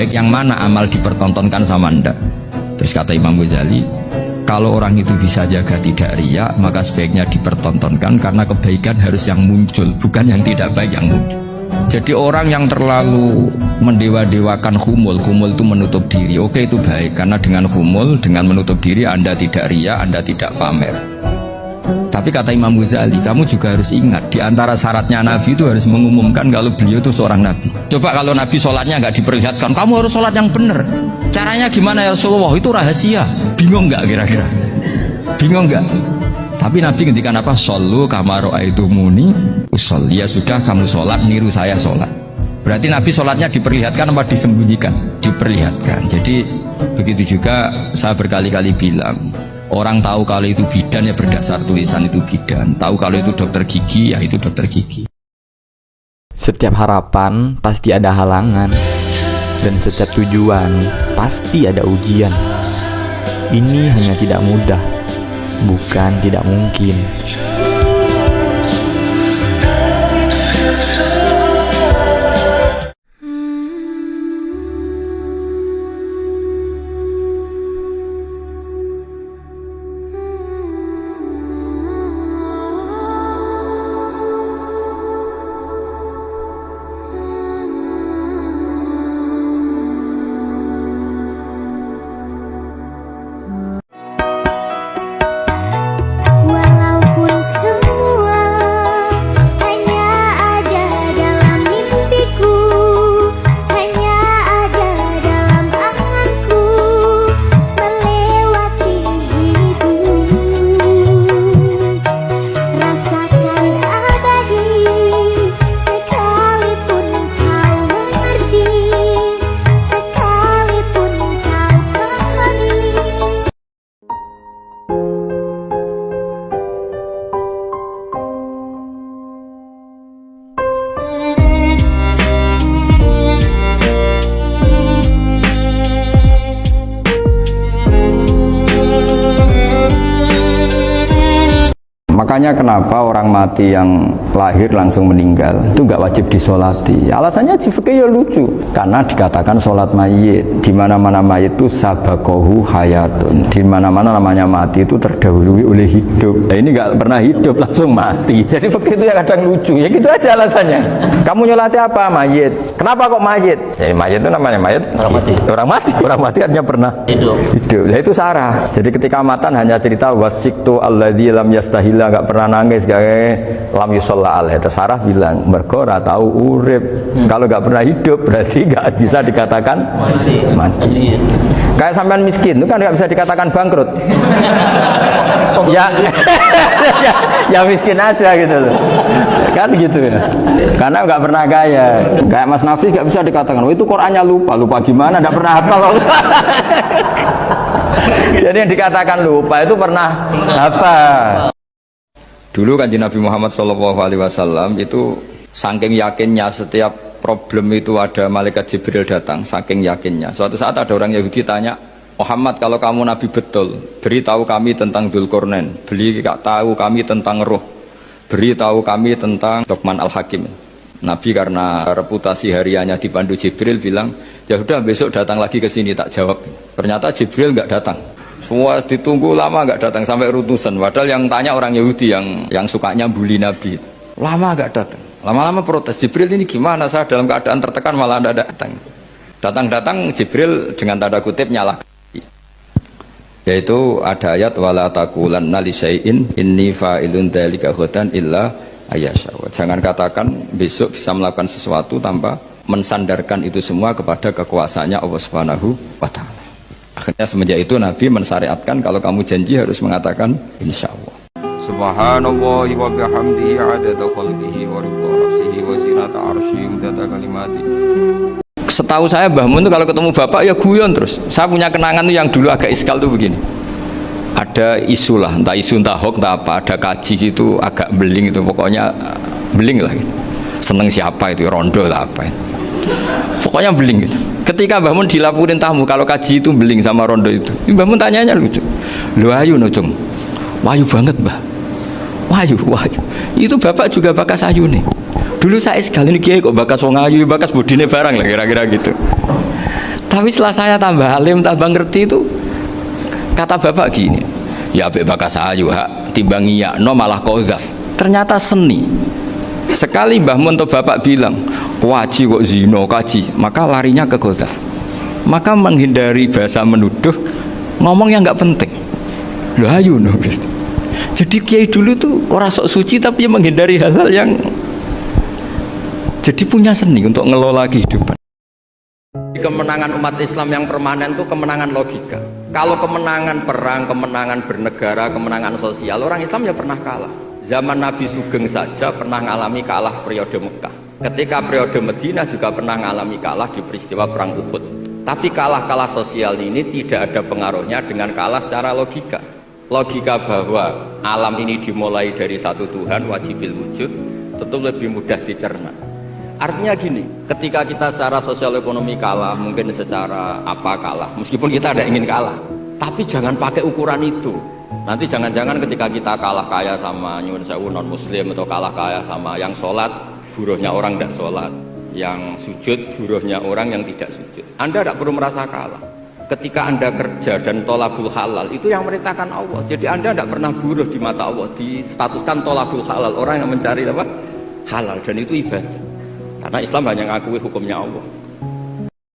sebaik yang mana amal dipertontonkan sama Anda? Terus kata Imam Ghazali, kalau orang itu bisa jaga tidak riya, maka sebaiknya dipertontonkan karena kebaikan harus yang muncul, bukan yang tidak baik yang muncul. Jadi orang yang terlalu mendewa-dewakan khumul itu menutup diri. Oke, itu baik, karena dengan khumul, dengan menutup diri Anda tidak riya, Anda tidak pamer. Tapi kata Imam Ghazali, kamu juga harus ingat, di antara syaratnya Nabi itu harus mengumumkan kalau beliau itu seorang Nabi. Coba kalau Nabi sholatnya nggak diperlihatkan, kamu harus sholat yang benar. Caranya gimana ya Rasulullah? Itu rahasia. Bingung nggak kira-kira? Bingung nggak? Tapi Nabi ngendikan apa? Shollu kama ra'aitumuni usolli. Ya sudah, kamu sholat, niru saya sholat. Berarti Nabi sholatnya diperlihatkan apa disembunyikan? Diperlihatkan. Jadi begitu juga saya berkali-kali bilang, orang tahu kalau itu bidan ya berdasar tulisan itu bidan. Tahu kalau itu dokter gigi ya itu dokter gigi. Setiap harapan pasti ada halangan, dan setiap tujuan pasti ada ujian. Ini hanya tidak mudah, bukan tidak mungkin. Makanya kenapa orang mati yang lahir langsung meninggal itu nggak wajib disolati. Alasannya di fikih ya lucu, karena dikatakan sholat mayit. Di mana-mana mayit itu sabakohu hayatun. Di mana-mana namanya mati itu terdahului oleh hidup. Nah, ini nggak pernah hidup langsung mati. Jadi fikih itu yang kadang lucu. Ya gitu aja alasannya. Kamu nyolati apa? Mayit. Kenapa kok mayit? Jadi mayit itu namanya mayit. Orang mati. Orang mati. Orang mati artinya pernah hidup. Ya itu sarah. Jadi ketika matan hanya cerita wasiktu alladzi lam yastahila, nggak pernah nangis, kayak lam yusolla alaih. Sarah bilang mergo ora tahu urip. Kalau nggak pernah hidup berarti nggak bisa dikatakan mati. Kayak sampean miskin itu kan nggak bisa dikatakan bangkrut. ya, ya miskin aja gitu loh. Kan gitu ya. Karena nggak pernah kaya. Kayak Mas Nafis nggak bisa dikatakan, oh itu Qurannya lupa gimana? Nggak pernah hafal. Jadi yang dikatakan lupa itu pernah hafal. Dulu Kanjeng Nabi Muhammad SAW itu saking yakinnya setiap problem itu ada malaikat Jibril datang, saking yakinnya. Suatu saat ada orang Yahudi tanya, Muhammad kalau kamu Nabi betul, beritahu kami tentang Dzulqarnain, beritahu kami tentang Ruh, beritahu kami tentang Luqman Al-Hakim. Nabi karena reputasi hariannya dipandu Jibril bilang, ya sudah besok datang lagi ke sini tak jawab. Ternyata Jibril nggak datang. Semua ditunggu lama nggak datang sampai utusan. Padahal yang tanya orang Yahudi yang sukanya bully Nabi. Lama nggak datang. Lama-lama protes. Jibril ini gimana? Saya dalam keadaan tertekan malah anda datang. Datang-datang Jibril dengan tanda kutip nyala. Yaitu ada ayat wala taqulanna li syai'in inni fa'ilun dzalika ghadan illa ayyasha. Jangan katakan besok bisa melakukan sesuatu tanpa mensandarkan itu semua kepada kekuasaannya Allah Subhanahu wa taala. Akhirnya semenjak itu Nabi mensyariatkan kalau kamu janji harus mengatakan insyaallah. Subhanallah wa bihamdihi 'adada khalqihi wa ridha nafsihi wa zinata 'arsyihi wa midada kalimatihi. Setahu saya Mbah Mun itu kalau ketemu bapak ya guyon terus. Saya punya kenangan tuh yang dulu agak iskal tuh begini. Ada isu lah, entah isu entah hoax entah apa, ada kaji itu agak beling itu, pokoknya beling lah gitu. Seneng siapa itu, rondo lah apa itu. Pokoknya beling gitu. Ketika Mbah Mun dilaporin tamu kalau kaji itu beling sama rondo itu, Mbah Mun tanyanya lucu. Lu ayu no cung, wayu banget Mbah. Wayu. Itu bapak juga bakas ayu nih. Dulu saya sekali ini kiai kok bakas wong ayu, bakas budine barang lah kira-kira gitu. Tapi setelah saya tambah alim, tambah ngerti itu, kata bapak gini, ya abek bakas ayu hak timbang no malah kozaf. Ternyata seni. Sekali Mbah Mun atau bapak bilang kaji kok zino kaji, maka larinya ke kozaf. Maka menghindari bahasa menuduh, ngomong yang nggak penting. Loh ayu no. Jadi kiai dulu tuh orang sok suci tapi menghindari hal-hal yang jadi punya seni untuk ngelola kehidupan. Kemenangan umat Islam yang permanen itu kemenangan logika. Kalau kemenangan perang, kemenangan bernegara, kemenangan sosial, orang Islam ya pernah kalah. Zaman Nabi Sugeng saja pernah mengalami kalah periode Mekah. Ketika periode Madinah juga pernah mengalami kalah di peristiwa perang Uhud. Tapi kalah-kalah sosial ini tidak ada pengaruhnya dengan kalah secara logika. Logika bahwa alam ini dimulai dari satu Tuhan wajibil wujud tentu lebih mudah dicerna. Artinya gini, ketika kita secara sosial ekonomi kalah, mungkin secara apa kalah, meskipun kita ada ingin kalah, tapi jangan pakai ukuran itu. Nanti jangan-jangan ketika kita kalah kaya sama nyuwun sewu non muslim atau kalah kaya sama yang sholat, buruhnya orang tidak sholat, yang sujud, buruhnya orang yang tidak sujud. Anda tidak perlu merasa kalah. Ketika Anda kerja dan tolabul halal, itu yang merintahkan Allah. Jadi Anda tidak pernah buruh di mata Allah, distatuskan tolabul halal, orang yang mencari apa? Halal, dan itu ibadah. Karena Islam hanya ngakui hukumnya Allah.